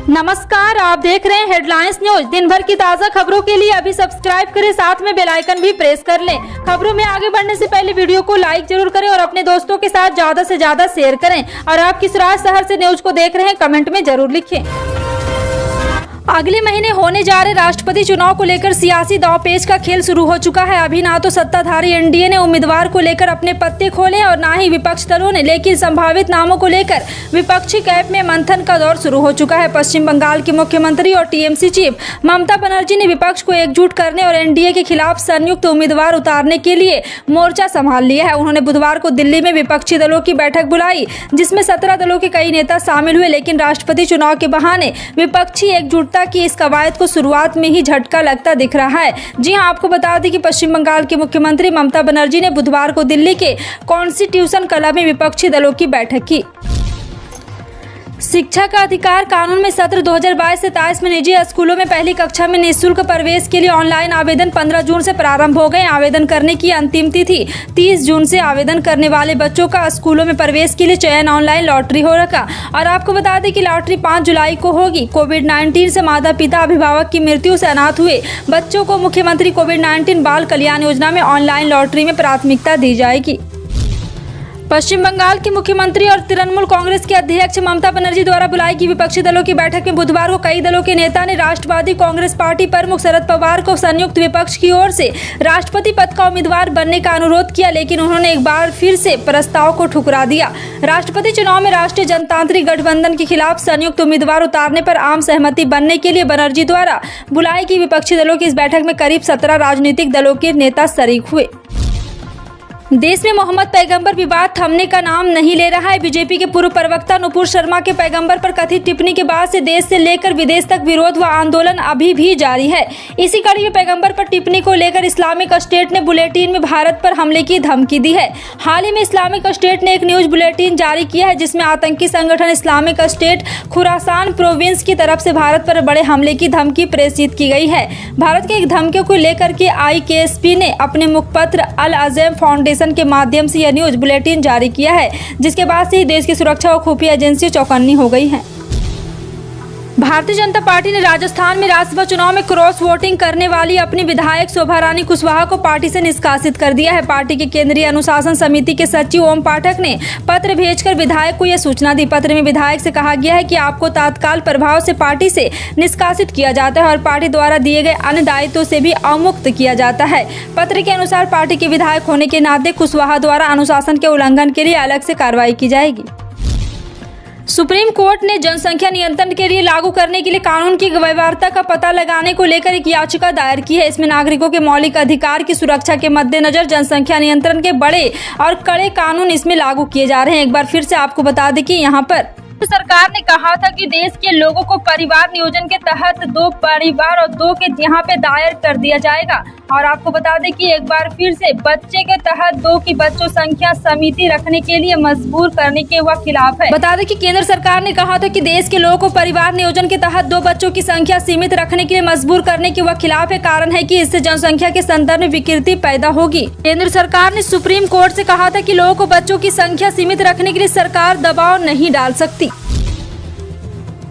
नमस्कार, आप देख रहे हैं हेडलाइंस न्यूज। दिन भर की ताज़ा खबरों के लिए अभी सब्सक्राइब करें, साथ में बेल आइकन भी प्रेस कर लें। खबरों में आगे बढ़ने से पहले वीडियो को लाइक जरूर करें और अपने दोस्तों के साथ ज्यादा से ज्यादा शेयर करें। और आप किस शहर से न्यूज को देख रहे हैं, कमेंट में जरूर लिखें। अगले महीने होने जा रहे राष्ट्रपति चुनाव को लेकर सियासी दांवपेच का खेल शुरू हो चुका है। अभी ना तो सत्ताधारी एनडीए ने उम्मीदवार को लेकर अपने पत्ते खोले और ना ही विपक्ष दलों ने, लेकिन संभावित नामों को लेकर विपक्षी कैंप में मंथन का दौर शुरू हो चुका है। पश्चिम बंगाल की मुख्यमंत्री और टीएमसी चीफ ममता बनर्जी ने विपक्ष को एकजुट करने और एनडीए के खिलाफ संयुक्त उम्मीदवार उतारने के लिए मोर्चा संभाल लिया है। उन्होंने बुधवार को दिल्ली में विपक्षी दलों की बैठक बुलाई, जिसमें 17 दलों के कई नेता शामिल हुए, लेकिन राष्ट्रपति चुनाव के बहाने विपक्षी एकजुटता की इस कवायद को शुरुआत में ही झटका लगता दिख रहा है। जी हां, आपको बता दें कि पश्चिम बंगाल की मुख्यमंत्री ममता बनर्जी ने बुधवार को दिल्ली के कॉन्स्टिट्यूशन क्लब में विपक्षी दलों की बैठक की। शिक्षा का अधिकार कानून में सत्र 2022 से 23 में निजी स्कूलों में पहली कक्षा में निःशुल्क प्रवेश के लिए ऑनलाइन आवेदन 15 जून से प्रारंभ हो गए। आवेदन करने की अंतिम तिथि 30 जून से आवेदन करने वाले बच्चों का स्कूलों में प्रवेश के लिए चयन ऑनलाइन लॉटरी हो रखा। और आपको बता दें कि लॉटरी 5 जुलाई को होगी। कोविड-19 से माता पिता अभिभावक की मृत्यु से अनाथ हुए बच्चों को मुख्यमंत्री कोविड-19 बाल कल्याण योजना में ऑनलाइन लॉटरी में प्राथमिकता दी जाएगी। पश्चिम बंगाल की मुख्यमंत्री और तृणमूल कांग्रेस के अध्यक्ष ममता बनर्जी द्वारा बुलाई गई विपक्षी दलों की बैठक में बुधवार को कई दलों के नेता ने राष्ट्रवादी कांग्रेस पार्टी प्रमुख शरद पवार को संयुक्त विपक्ष की ओर से राष्ट्रपति पद का उम्मीदवार बनने का अनुरोध किया, लेकिन उन्होंने एक बार फिर से प्रस्ताव को ठुकरा दिया। राष्ट्रपति चुनाव में राष्ट्रीय जनतांत्रिक गठबंधन के खिलाफ संयुक्त उम्मीदवार उतारने पर आम सहमति बनने के लिए बनर्जी द्वारा बुलाई गई विपक्षी दलों की इस बैठक में करीब 17 राजनीतिक दलों के नेता शरीक हुए। देश में मोहम्मद पैगंबर विवाद थमने का नाम नहीं ले रहा है। बीजेपी के पूर्व प्रवक्ता नुपुर शर्मा के पैगंबर पर कथित टिप्पणी के बाद से देश से लेकर विदेश तक विरोध व आंदोलन अभी भी जारी है। इसी कड़ी में पैगंबर पर टिप्पणी को लेकर इस्लामिक स्टेट ने बुलेटिन में भारत पर हमले की धमकी दी है। हाल ही में इस्लामिक स्टेट ने एक न्यूज बुलेटिन जारी किया है, जिसमें आतंकी संगठन इस्लामिक स्टेट खुरासान प्रोविंस की तरफ से भारत पर बड़े हमले की धमकी प्रेषित की गई है। भारत के एक धमकियों को लेकर के IKSP ने अपने मुखपत्र अल अज़म फाउंडेशन के माध्यम से यह न्यूज बुलेटिन जारी किया है, जिसके बाद से ही देश की सुरक्षा और खुफिया एजेंसी चौकन्नी हो गई है। भारतीय जनता पार्टी ने राजस्थान में राज्यसभा चुनाव में क्रॉस वोटिंग करने वाली अपनी विधायक शोभा रानी कुशवाहा को पार्टी से निष्कासित कर दिया है। पार्टी के केंद्रीय अनुशासन समिति के सचिव ओम पाठक ने पत्र भेजकर विधायक को यह सूचना दी। पत्र में विधायक से कहा गया है कि आपको तत्काल प्रभाव से पार्टी से निष्कासित किया जाता है और पार्टी द्वारा दिए गए अन्य दायित्वों से भी अवमुक्त किया जाता है। पत्र के अनुसार पार्टी के विधायक होने के नाते कुशवाहा द्वारा अनुशासन के उल्लंघन के लिए अलग से कार्रवाई की जाएगी। सुप्रीम कोर्ट ने जनसंख्या नियंत्रण के लिए लागू करने के लिए कानून की व्यवहार्यता का पता लगाने को लेकर एक याचिका दायर की है। इसमें नागरिकों के मौलिक अधिकार की सुरक्षा के मद्देनजर जनसंख्या नियंत्रण के बड़े और कड़े कानून इसमें लागू किए जा रहे हैं। एक बार फिर से आपको बता दें कि यहाँ पर सरकार ने कहा था कि देश के लोगों को परिवार नियोजन के तहत 2 परिवार और 2 के यहाँ पे दायर कर दिया जाएगा। और आपको बता दें कि एक बार फिर से बच्चे के तहत 2 की बच्चों संख्या समिति रखने के लिए मजबूर करने के वह खिलाफ है। बता दें कि केंद्र सरकार ने कहा था कि देश के लोगों को परिवार नियोजन के तहत 2 बच्चों की संख्या सीमित रखने के लिए मजबूर करने के वह खिलाफ है। कारण है कि इससे जनसंख्या के संदर्भ में विकृति पैदा होगी। केंद्र सरकार ने सुप्रीम कोर्ट से कहा था कि लोगों को बच्चों की संख्या सीमित रखने के लिए सरकार दबाव नहीं डाल सकती।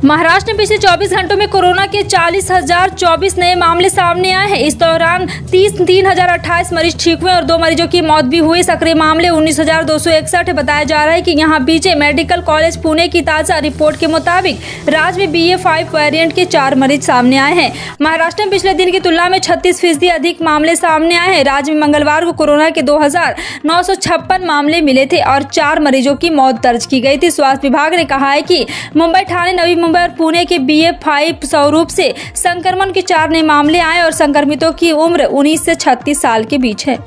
महाराष्ट्र में पिछले 24 घंटों में कोरोना के 40,024 नए मामले सामने आए हैं। इस दौरान 3,028 मरीज ठीक हुए और 2 मरीजों की मौत भी हुई। सक्रिय मामले 19,261 बताया जा रहा है कि यहाँ बीजे मेडिकल कॉलेज पुणे की ताजा रिपोर्ट के मुताबिक राज्य में BA.5 वेरिएंट के 4 मरीज सामने आए हैं। महाराष्ट्र में पिछले दिन की तुलना में 36% अधिक मामले सामने आए हैं। राज्य में मंगलवार को कोरोना के 2,956 मामले मिले थे और 4 मरीजों की मौत दर्ज की गई थी। स्वास्थ्य विभाग ने कहा है कि मुंबई, ठाणे, नवी मुंबई और पुणे के BA.5 स्वरूप से संक्रमण के 4 नए मामले आए और संक्रमितों की उम्र 19 से 36 साल के बीच है।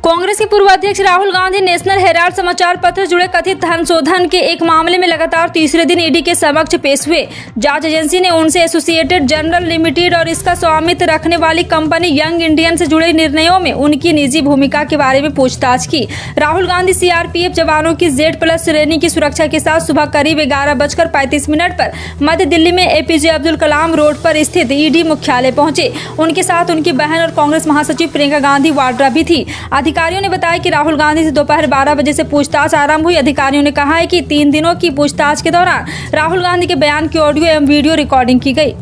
कांग्रेस के पूर्व अध्यक्ष राहुल गांधी नेशनल हेराल्ड समाचार पत्र जुड़े कथित धन शोधन के एक मामले में लगातार तीसरे दिन ईडी के समक्ष पेश हुए। जांच एजेंसी ने उनसे एसोसिएटेड जर्नल लिमिटेड और इसका स्वामित्व रखने वाली कंपनी यंग इंडियन से जुड़े निर्णयों में उनकी निजी भूमिका के बारे में पूछताछ की। राहुल गांधी CRPF जवानों की Z+ श्रेणी की सुरक्षा के साथ सुबह करीब 11:35 पर मध्य दिल्ली में APJ अब्दुल कलाम रोड पर स्थित ईडी मुख्यालय पहुंचे। उनके साथ उनकी बहन और कांग्रेस महासचिव प्रियंका गांधी वाड्रा भी थी। अधिकारियों ने बताया कि राहुल गांधी से दोपहर 12 बजे से पूछताछ आरंभ हुई। अधिकारियों ने कहा है कि 3 दिनों की पूछताछ के दौरान राहुल गांधी के बयान की ऑडियो एवं वीडियो रिकॉर्डिंग की गई।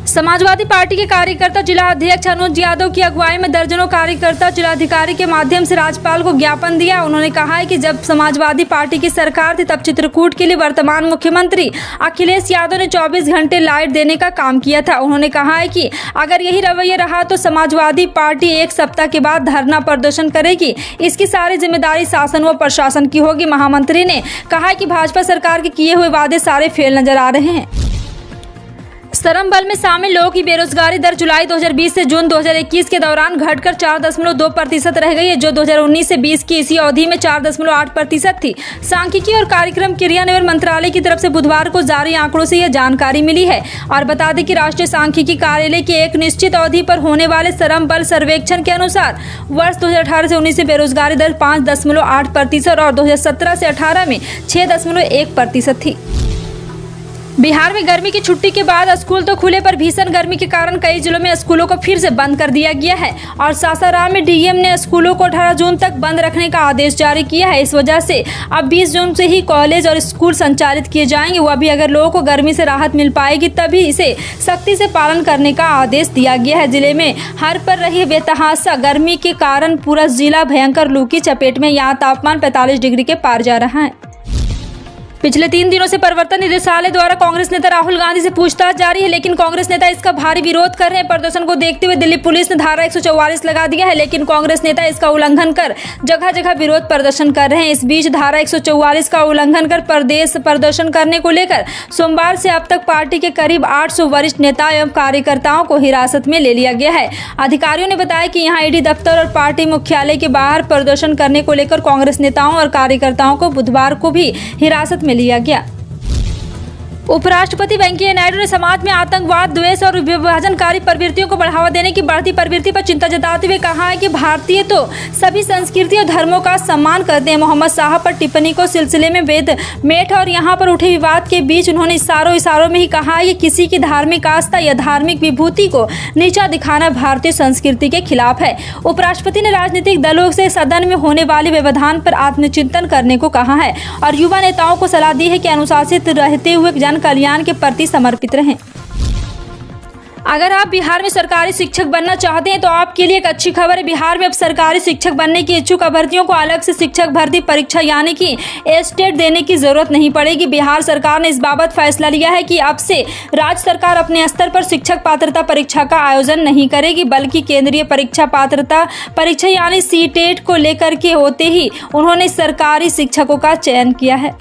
समाजवादी पार्टी के कार्यकर्ता जिला अध्यक्ष अनुज यादव की अगुवाई में दर्जनों कार्यकर्ता जिलाधिकारी के माध्यम से राज्यपाल को ज्ञापन दिया। उन्होंने कहा है कि जब समाजवादी पार्टी की सरकार थी तब चित्रकूट के लिए वर्तमान मुख्यमंत्री अखिलेश यादव ने 24 घंटे लाइट देने का काम किया था। उन्होंने कहा है कि अगर यही रवैया रहा तो समाजवादी पार्टी 1 सप्ताह के बाद धरना प्रदर्शन करेगी। इसकी सारी जिम्मेदारी शासन व प्रशासन की होगी। महामंत्री ने कहा कि भाजपा सरकार के किए हुए वादे सारे फेल नजर आ रहे हैं। श्रम बल में शामिल लोगों की बेरोजगारी दर जुलाई 2020 से जून 2021 के दौरान घटकर 4.2% रह गई है, जो 2019 से 20 की इसी अवधि में 4.8% थी। सांख्यिकी और कार्यक्रम क्रियान्वयन मंत्रालय की तरफ से बुधवार को जारी आंकड़ों से यह जानकारी मिली है। और बता दें कि राष्ट्रीय सांख्यिकी कार्यालय के एक निश्चित अवधि पर होने वाले श्रम बल सर्वेक्षण के अनुसार वर्ष 2018 से 19 से बेरोजगारी दर 5.8% और 2017 से 18 में 6.1% थी। बिहार में गर्मी की छुट्टी के बाद स्कूल तो खुले, पर भीषण गर्मी के कारण कई जिलों में स्कूलों को फिर से बंद कर दिया गया है। और सासाराम में डीएम ने स्कूलों को 18 जून तक बंद रखने का आदेश जारी किया है। इस वजह से अब 20 जून से ही कॉलेज और स्कूल संचालित किए जाएंगे। वह भी अगर लोगों को गर्मी से राहत मिल पाएगी तभी इसे सख्ती से पालन करने का आदेश दिया गया है। जिले में हर पर रही बेतहाशा गर्मी के कारण पूरा जिला भयंकर लू की चपेट में, यहाँ तापमान 45 डिग्री के पार जा रहा है। पिछले 3 दिनों से प्रवर्तन निदेशालय द्वारा कांग्रेस नेता राहुल गांधी से पूछताछ जारी है, लेकिन कांग्रेस नेता इसका भारी विरोध कर रहे हैं। प्रदर्शन को देखते हुए दिल्ली पुलिस ने धारा 144 लगा दिया है, लेकिन कांग्रेस नेता इसका उल्लंघन कर जगह जगह विरोध प्रदर्शन कर रहे हैं। इस बीच धारा 144 का उल्लंघन कर प्रदेश प्रदर्शन करने को लेकर सोमवार से अब तक पार्टी के करीब 800 वरिष्ठ नेता एवं कार्यकर्ताओं को हिरासत में ले लिया गया है। अधिकारियों ने बताया कि यहाँ ईडी दफ्तर और पार्टी मुख्यालय के बाहर प्रदर्शन करने को लेकर कांग्रेस नेताओं और कार्यकर्ताओं को बुधवार को भी हिरासत में लिया गया। उपराष्ट्रपति वेंकैया नायडू ने समाज में आतंकवाद, द्वेष और विभाजनकारी प्रवृत्तियों को बढ़ावा देने की बढ़ती प्रवृत्ति पर चिंता जताते हुए कहा है कि भारतीय तो सभी संस्कृति और धर्मों का सम्मान करते हैं। मोहम्मद साहब पर टिप्पणी को सिलसिले में वेद मेठ और यहां पर उठे विवाद के बीच उन्होंने इशारों में ही कहा है कि किसी की धार्मिक आस्था या धार्मिक विभूति को नीचा दिखाना भारतीय संस्कृति के खिलाफ है। उपराष्ट्रपति ने राजनीतिक दलों से सदन में होने वाले व्यवधान पर आत्मचिंतन करने को कहा है और युवा नेताओं को सलाह दी है कि अनुशासित रहते हुए कल्याण के प्रति समर्पित रहें। अगर आप बिहार में सरकारी शिक्षक बनना चाहते हैं तो आपके लिए एक अच्छी खबर है। बिहार में अब सरकारी शिक्षक बनने के इच्छुक अभ्यर्थियों को अलग से शिक्षक भर्ती परीक्षा यानी कि एस्टेट देने की जरूरत नहीं पड़ेगी। बिहार सरकार ने इस बाबत फैसला लिया है कि अब से राज्य सरकार अपने स्तर पर शिक्षक पात्रता परीक्षा का आयोजन नहीं करेगी, बल्कि केंद्रीय परीक्षा पात्रता परीक्षा यानी सीटेट को लेकर के होते ही उन्होंने सरकारी शिक्षकों का चयन किया है।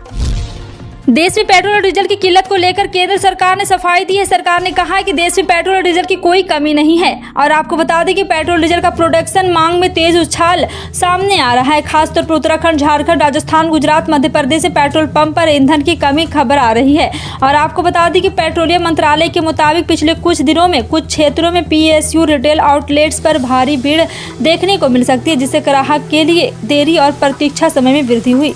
देश में पेट्रोल और डीजल की किल्लत को लेकर केंद्र सरकार ने सफाई दी है। सरकार ने कहा है कि देश में पेट्रोल और डीजल की कोई कमी नहीं है और आपको बता दें कि पेट्रोल डीजल का प्रोडक्शन मांग में तेज उछाल सामने आ रहा है। खासतौर पर उत्तराखंड, झारखंड, राजस्थान, गुजरात, मध्य प्रदेश से पेट्रोल पंप पर ईंधन की कमी खबर आ रही है। और आपको बता दें कि पेट्रोलियम मंत्रालय के मुताबिक पिछले कुछ दिनों में कुछ क्षेत्रों में PSU रिटेल आउटलेट्स पर भारी भीड़ देखने को मिल सकती है, जिससे ग्राहक के लिए देरी और प्रतीक्षा समय में वृद्धि हुई।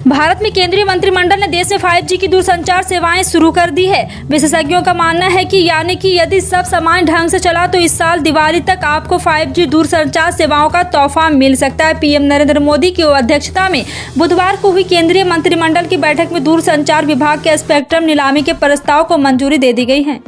भारत में केंद्रीय मंत्रिमंडल ने देश में 5G की दूरसंचार सेवाएं शुरू कर दी है। विशेषज्ञों का मानना है कि यदि सब सामान्य ढंग से चला तो इस साल दिवाली तक आपको 5G दूरसंचार सेवाओं का तोहफा मिल सकता है। पीएम नरेंद्र मोदी की अध्यक्षता में बुधवार को हुई केंद्रीय मंत्रिमंडल की बैठक में दूरसंचार विभाग के स्पेक्ट्रम नीलामी के प्रस्ताव को मंजूरी दे दी गई है।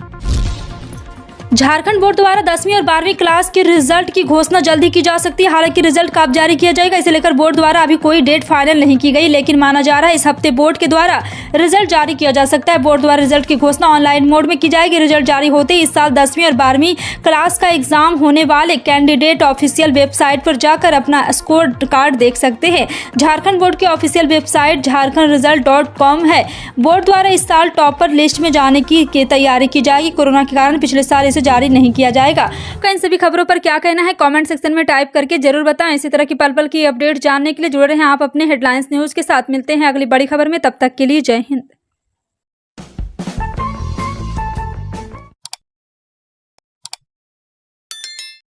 झारखंड बोर्ड द्वारा 10वीं और 12वीं क्लास के रिजल्ट की घोषणा जल्दी की जा सकती है। हालांकि रिजल्ट कब जारी किया जाएगा इसे लेकर बोर्ड द्वारा अभी कोई डेट फाइनल नहीं की गई, लेकिन माना जा रहा है इस हफ्ते बोर्ड के द्वारा रिजल्ट जारी किया जा सकता है। बोर्ड द्वारा रिजल्ट की घोषणा ऑनलाइन मोड में की जाएगी। रिजल्ट जारी होते ही इस साल 10वीं और 12वीं क्लास का एग्जाम होने वाले कैंडिडेट ऑफिशियल वेबसाइट पर जाकर अपना स्कोर कार्ड देख सकते हैं। झारखंड बोर्ड की ऑफिशियल वेबसाइट jharkhandresult.com है। बोर्ड द्वारा इस साल टॉपर लिस्ट में जाने की तैयारी की जाएगी। कोरोना के कारण पिछले साल इसे जारी नहीं किया जाएगा। इन सभी खबरों पर क्या कहना है कमेंट सेक्शन में टाइप करके जरूर बताएं। इसी तरह की पल पल की अपडेट जानने के लिए जुड़े रहें आप अपने हेडलाइंस न्यूज के साथ। मिलते हैं अगली बड़ी खबर में, तब तक के लिए जय हिंद।